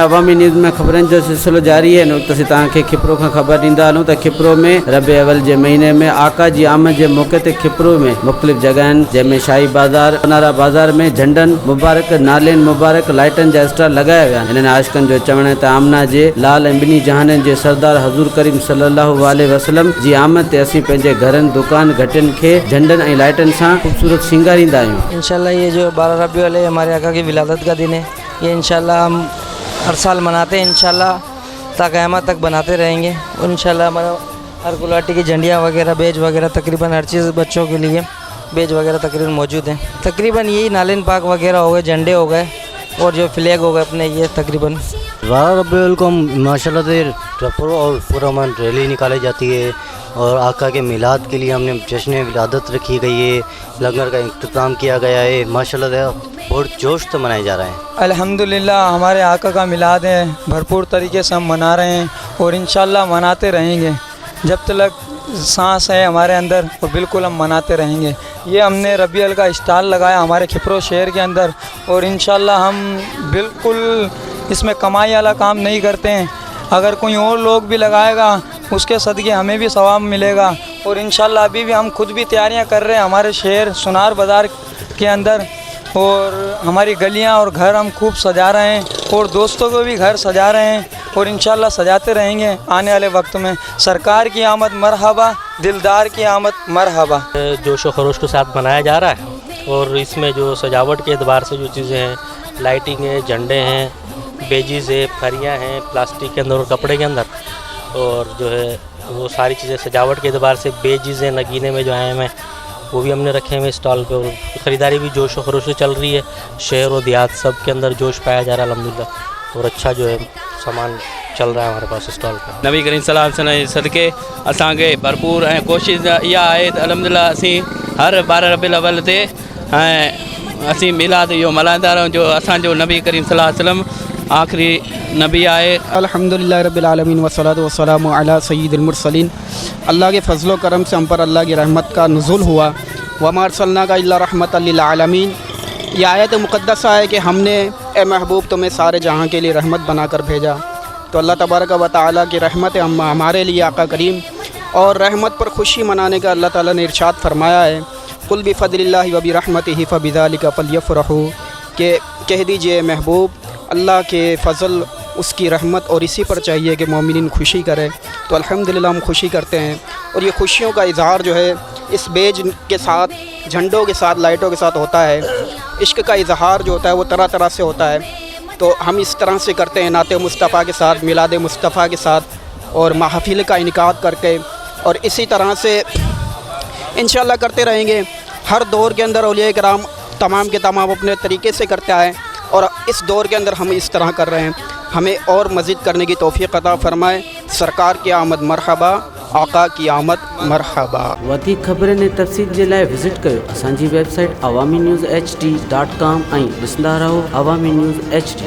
अवामी news में ख़बरनि जो सिलसिलो जारी है। नुक़्ते तव्हांखे खिपरो खां ख़बर ॾींदा हलूं त खिपरो में रबी अवल जे महीने में आका जी आमद जे मौक़े ते खिपरो में मुख़्तलिफ़ जॻहनि जंहिंमें शाही बाज़ार पनारा बाज़ार में झंडनि मुबारक नालेनि मुबारक लाइटनि जा स्टॉल लगाया विया। इन्हनि आशिक़नि जो चवण है त आमना जे लाल ऐं ॿिन्ही जहाननि जे सरदार हज़ूर करीम सल्लल्लाहु अलैहि वसल्लम जी आमद ते असीं पंहिंजे घरनि दुकान घटियुनि खे झंडनि ऐं लाइटनि सां ख़ूबसूरत श्रृंगारींदा आहियूं। इंशाल्लाह ये जो 12 रबी अव्वल है हमारे आका की विलादत का दिन है। ये इंशाल्लाह हम हर साल मनाते हैं, इंशाल्लाह ता क़यामत तक बनाते रहेंगे। और इंशाल्लाह हमारा हर गुलाटी की झंडियाँ वगैरह बेज वगैरह तकरीबन हर चीज़ बच्चों के लिए बेज वगैरह तकरीबन मौजूद हैं। तकरीबन यही नालिन पाक वगैरह हो गए, झंडे हो गए और जो फ्लैग हो गए अपने, ये तकरीबन 12 रबी अव्वल को माशाल्लाह से रफरो और पुरअमन रैली निकाली जाती है और आका के मिलाद के लिए हमने जश्न विलादत रखी गई है, लंगर का इंतज़ाम किया गया है। माशाल्लाह से बहुत जोश से मनाए जा रहे हैं। अल्हम्दुलिल्लाह हमारे आका का मिलाद है, भरपूर तरीके से हम मना रहे हैं और इंशाल्लाह मनाते रहेंगे जब तक सांस है हमारे अंदर, और बिल्कुल हम मनाते रहेंगे। ये हमने रबी अव्वल का स्टॉल लगाया हमारे खिपरो शहर के अंदर और इंशाल्लाह हम बिल्कुल इसमें कमाई वाला काम नहीं करते हैं। अगर कोई और लोग भी लगाएगा उसके सदक़े हमें भी सवाब मिलेगा। और इंशाल्लाह अभी भी हम खुद भी तैयारियां कर रहे हैं हमारे शहर सुनार बाज़ार के अंदर, और हमारी गलियां और घर हम खूब सजा रहे हैं और दोस्तों को भी घर सजा रहे हैं और इंशाल्लाह सजाते रहेंगे आने वाले वक्त में। सरकार की आमद मरहबा, दिलदार की आमद मरहबा। जोश व खरोश के साथ मनाया जा रहा है और इसमें जो सजावट के एतबार से जो चीज़ें हैं, लाइटिंग है, झंडे हैं, बेजिज़ है, फरियाँ हैं प्लास्टिक के अंदर और कपड़े के अंदर, और जो है वो सारी चीज़ें सजावट के एतबार से बेजिज़ हैं नगीने में जो आए हैं वो भी हमने रखे हुए स्टॉल पे। और ख़रीदारी भी जोश व खरोश से चल रही है। शहर और देहात सब के अंदर जोश पाया जा रहा है अल्हम्दुलिल्लाह, और अच्छा जो है सामान चल रहा है हमारे पास स्टॉल पे। नबी करीम सल्लल्लाहु अलैहि वसल्लम सदके असांखे भरपूर ऐं कोशिश इहा आहे त अल्हम्दुलिल्लाह असीं हर 12 रबी अव्वल ते ऐं असीं मिलाद इहो मल्हाईंदा रहूं जो असांजो नबी करीम सल्लल्लाहु अलैहि वसल्लम आखिरी नबी आए। अल्हम्दुलिल्लाह रब्बिल आलमीन वस्सलातु वस्सलामु अला सय्यिदिल मुरसलीन। अल्लाह के फजलो करम से हम पर अल्लाह की रहमत का नुज़ुल हुआ। वमा अर्सलनाका इल्ला रहमतल लिल आलमीन। यह आयत मुक़द्दसा है कि हमने ए महबूब तुम्हें सारे जहाँ के लिए रहमत बनाकर भेजा। तो अल्लाह तबारक व तआला की रहमत हमारे लिए आका करीम, और रहमत पर खुशी मनाने का अल्लाह ताला ने इरशाद फरमाया है, कुल बिफ़ज़लिल्लाहि व बिरहमतिही फ़बिज़ालिका फ़लयफ़रहू, कि कह दीजिए महबूब अल्लाह के फ़ज़ल उसकी रहमत और इसी पर चाहिए कि मोमिनीन खुशी करे। तो अल्हम्दुलिल्लाह हम खुशी करते हैं और ये खुशियों का इज़हार जो है इस बेज के साथ, झंडों के साथ, लाइटों के साथ होता है। इश्क का इज़हार जो होता है वो तरह तरह से होता है। तो हम इस तरह से करते हैं नाते मुस्तफ़ा के साथ, मिलाद मुस्तफ़ा के साथ और महफिल का इनकाद करके, और इसी तरह से इंशाअल्लाह करते रहेंगे। हर दौर के अंदर औलिया किराम तमाम के तमाम अपने तरीके से करते आए और इस दौर के अंदर हम इस तरह कर रहे हैं। हमें और मज़ीद करने की तौफ़ीक़ अता फ़रमाए। सरकार की आमद मरहबा, आका की आमद मरहबा। वधीक ख़बरनि ऐं तफ़सील जे लाइ विज़िट कयो असांजी वेबसाइट awamiNewsHD.com ऐं ॾिसंदा रहो अवामी न्यूज़ HD।